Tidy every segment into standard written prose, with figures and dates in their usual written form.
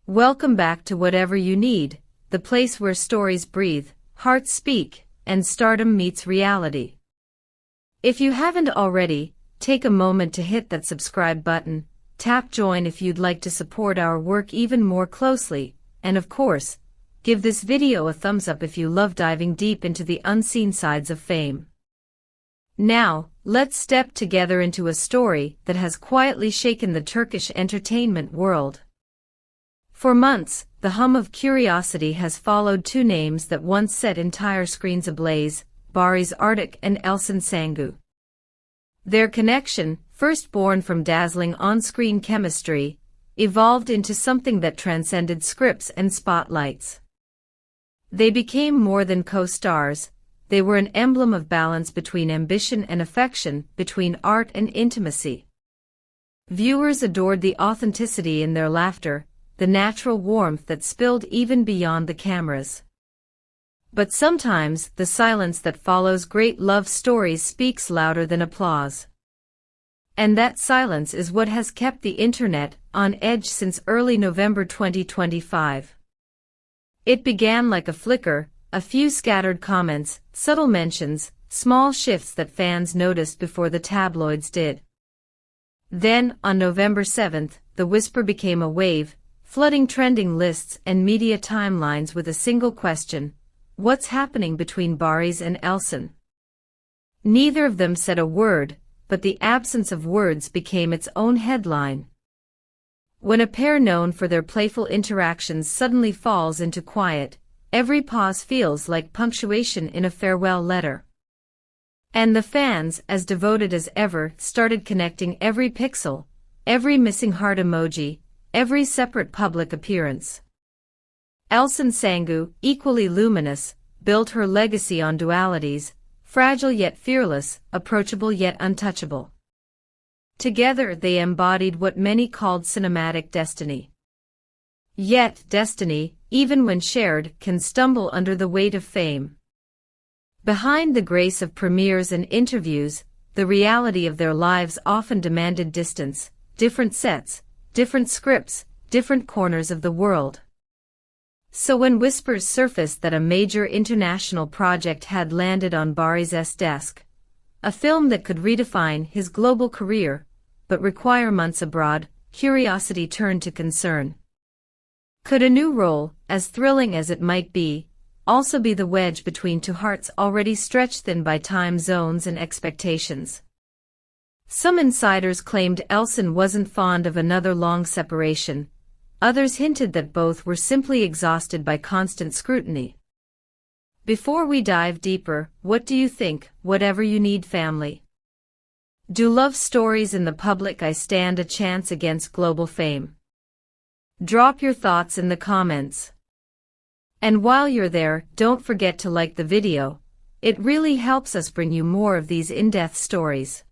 Welcome back to Whatever You Need, the place where stories breathe, hearts speak, and stardom meets reality. If you haven't already, take a moment to hit that subscribe button, tap join if you'd like to support our work even more closely, and of course, give this video a thumbs up if you love diving deep into the unseen sides of fame. Now, let's step together into a story that has quietly shaken the Turkish entertainment world. For months, the hum of curiosity has followed two names that once set entire screens ablaze, Barış Arduç and Elçin Sangu. Their connection, first born from dazzling on-screen chemistry, evolved into something that transcended scripts and spotlights. They became more than co-stars, they were an emblem of balance between ambition and affection, between art and intimacy. Viewers adored the authenticity in their laughter, the natural warmth that spilled even beyond the cameras. But sometimes, the silence that follows great love stories speaks louder than applause. And that silence is what has kept the internet on edge since early November 2025. It began like a flicker, a few scattered comments, subtle mentions, small shifts that fans noticed before the tabloids did. Then, on November 7th, the whisper became a wave, flooding trending lists and media timelines with a single question: what's happening between Barış and Elçin? Neither of them said a word, but the absence of words became its own headline. When a pair known for their playful interactions suddenly falls into quiet, every pause feels like punctuation in a farewell letter. And the fans, as devoted as ever, started connecting every pixel, every missing heart emoji, every separate public appearance. Elçin Sangu, equally luminous, built her legacy on dualities, fragile yet fearless, approachable yet untouchable. Together they embodied what many called cinematic destiny. Yet destiny, even when shared, can stumble under the weight of fame. Behind the grace of premieres and interviews, the reality of their lives often demanded distance, different sets, different scripts, different corners of the world. So when whispers surfaced that a major international project had landed on Barış's desk, a film that could redefine his global career, but require months abroad, curiosity turned to concern. Could a new role, as thrilling as it might be, also be the wedge between two hearts already stretched thin by time zones and expectations? Some insiders claimed Elçin wasn't fond of another long separation. Others hinted that both were simply exhausted by constant scrutiny. Before we dive deeper, what do you think, Whatever You Need family? Do love stories in the public eye stand a chance against global fame? Drop your thoughts in the comments. And while you're there, don't forget to like the video. It really helps us bring you more of these in-depth stories.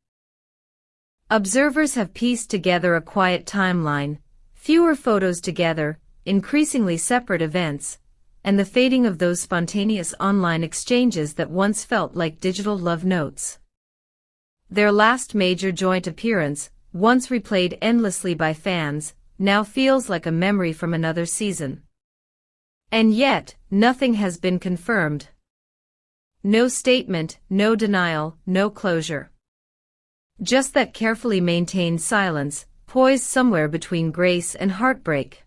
Observers have pieced together a quiet timeline, fewer photos together, increasingly separate events, and the fading of those spontaneous online exchanges that once felt like digital love notes. Their last major joint appearance, once replayed endlessly by fans, now feels like a memory from another season. And yet, nothing has been confirmed. No statement, no denial, no closure. Just that carefully maintained silence, poised somewhere between grace and heartbreak.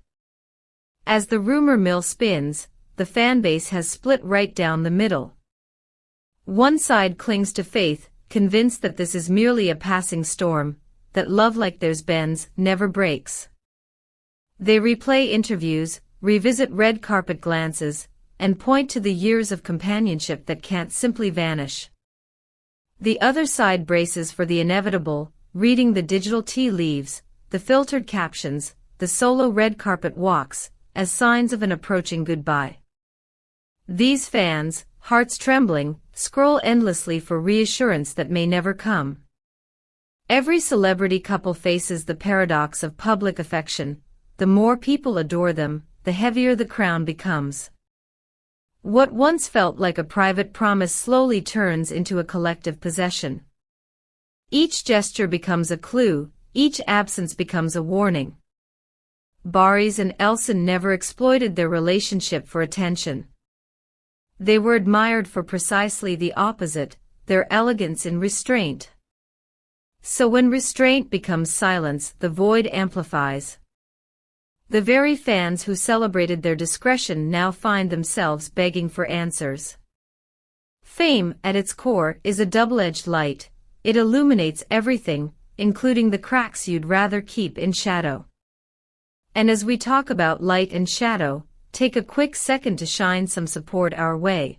As the rumor mill spins, the fanbase has split right down the middle. One side clings to faith, convinced that this is merely a passing storm, that love like theirs bends, never breaks. They replay interviews, revisit red carpet glances, and point to the years of companionship that can't simply vanish. The other side braces for the inevitable, reading the digital tea leaves, the filtered captions, the solo red carpet walks, as signs of an approaching goodbye. These fans, hearts trembling, scroll endlessly for reassurance that may never come. Every celebrity couple faces the paradox of public affection. The more people adore them, the heavier the crown becomes. What once felt like a private promise slowly turns into a collective possession. Each gesture becomes a clue, each absence becomes a warning. Barış and Elçin never exploited their relationship for attention. They were admired for precisely the opposite, their elegance in restraint. So when restraint becomes silence, the void amplifies. The very fans who celebrated their discretion now find themselves begging for answers. Fame, at its core, is a double-edged light. It illuminates everything, including the cracks you'd rather keep in shadow. And as we talk about light and shadow, take a quick second to shine some support our way.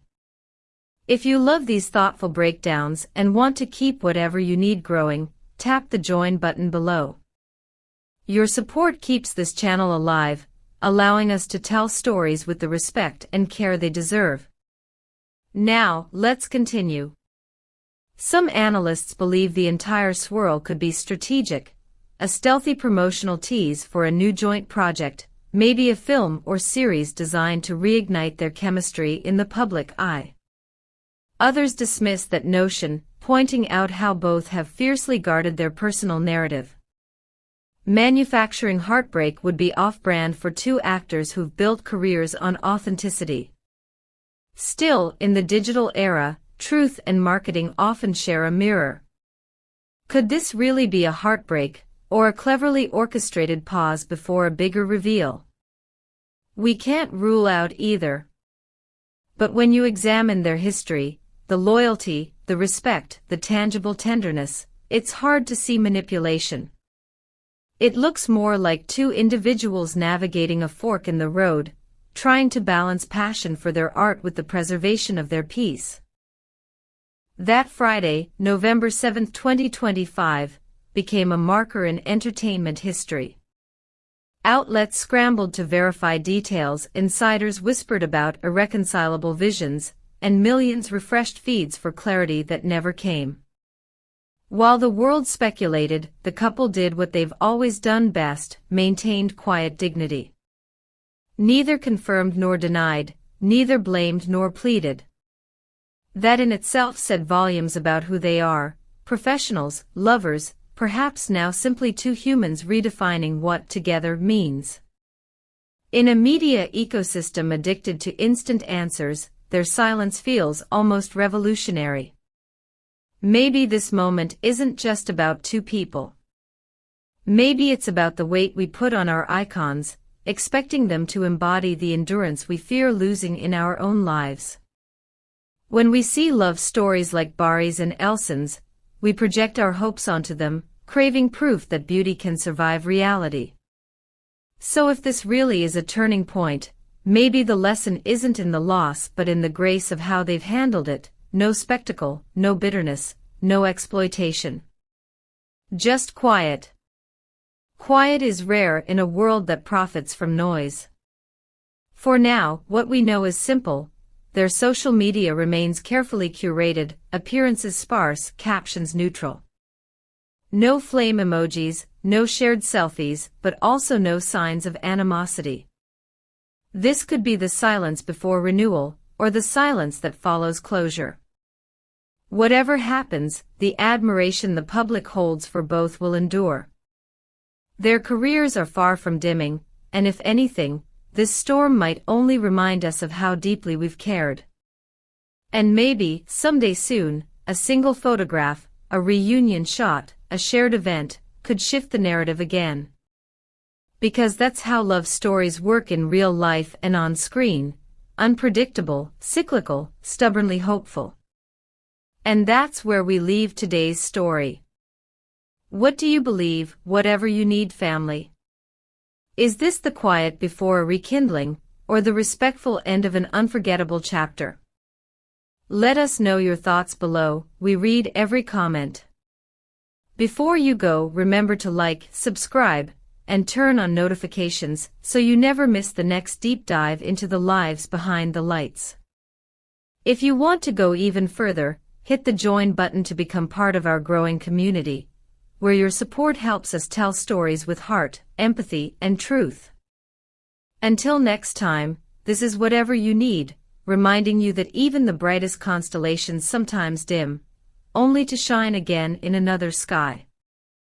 If you love these thoughtful breakdowns and want to keep whatever you need growing, tap the join button below. Your support keeps this channel alive, allowing us to tell stories with the respect and care they deserve. Now, let's continue. Some analysts believe the entire swirl could be strategic, a stealthy promotional tease for a new joint project, maybe a film or series designed to reignite their chemistry in the public eye. Others dismiss that notion, pointing out how both have fiercely guarded their personal narrative. Manufacturing Heartbreak would be off-brand for two actors who've built careers on authenticity. Still, in the digital era, truth and marketing often share a mirror. Could this really be a heartbreak, or a cleverly orchestrated pause before a bigger reveal? We can't rule out either. But when you examine their history, the loyalty, the respect, the tangible tenderness, it's hard to see manipulation. It looks more like two individuals navigating a fork in the road, trying to balance passion for their art with the preservation of their peace. That Friday, November 7, 2025, became a marker in entertainment history. Outlets scrambled to verify details, insiders whispered about irreconcilable visions, and millions refreshed feeds for clarity that never came. While the world speculated, the couple did what they've always done best, maintained quiet dignity. Neither confirmed nor denied, neither blamed nor pleaded. That in itself said volumes about who they are, professionals, lovers, perhaps now simply two humans redefining what together means. In a media ecosystem addicted to instant answers, their silence feels almost revolutionary. Maybe this moment isn't just about two people. Maybe it's about the weight we put on our icons, expecting them to embody the endurance we fear losing in our own lives. When we see love stories like Barış and Elçin's, we project our hopes onto them, craving proof that beauty can survive reality. So if this really is a turning point, maybe the lesson isn't in the loss but in the grace of how they've handled it. No spectacle, no bitterness, no exploitation. Just quiet. Quiet is rare in a world that profits from noise. For now, what we know is simple. Their social media remains carefully curated, appearances sparse, captions neutral. No flame emojis, no shared selfies, but also no signs of animosity. This could be the silence before renewal, or the silence that follows closure. Whatever happens, the admiration the public holds for both will endure. Their careers are far from dimming, and if anything, this storm might only remind us of how deeply we've cared. And maybe, someday soon, a single photograph, a reunion shot, a shared event, could shift the narrative again. Because that's how love stories work in real life and on screen. Unpredictable, cyclical, stubbornly hopeful. And that's where we leave today's story. What do you believe, whatever you need, family? Is this the quiet before a rekindling, or the respectful end of an unforgettable chapter? Let us know your thoughts below. We read every comment. Before you go, remember to like, subscribe, and turn on notifications so you never miss the next deep dive into the lives behind the lights. If you want to go even further, hit the join button to become part of our growing community, where your support helps us tell stories with heart, empathy, and truth. Until next time, this is Whatever You Need, reminding you that even the brightest constellations sometimes dim, only to shine again in another sky.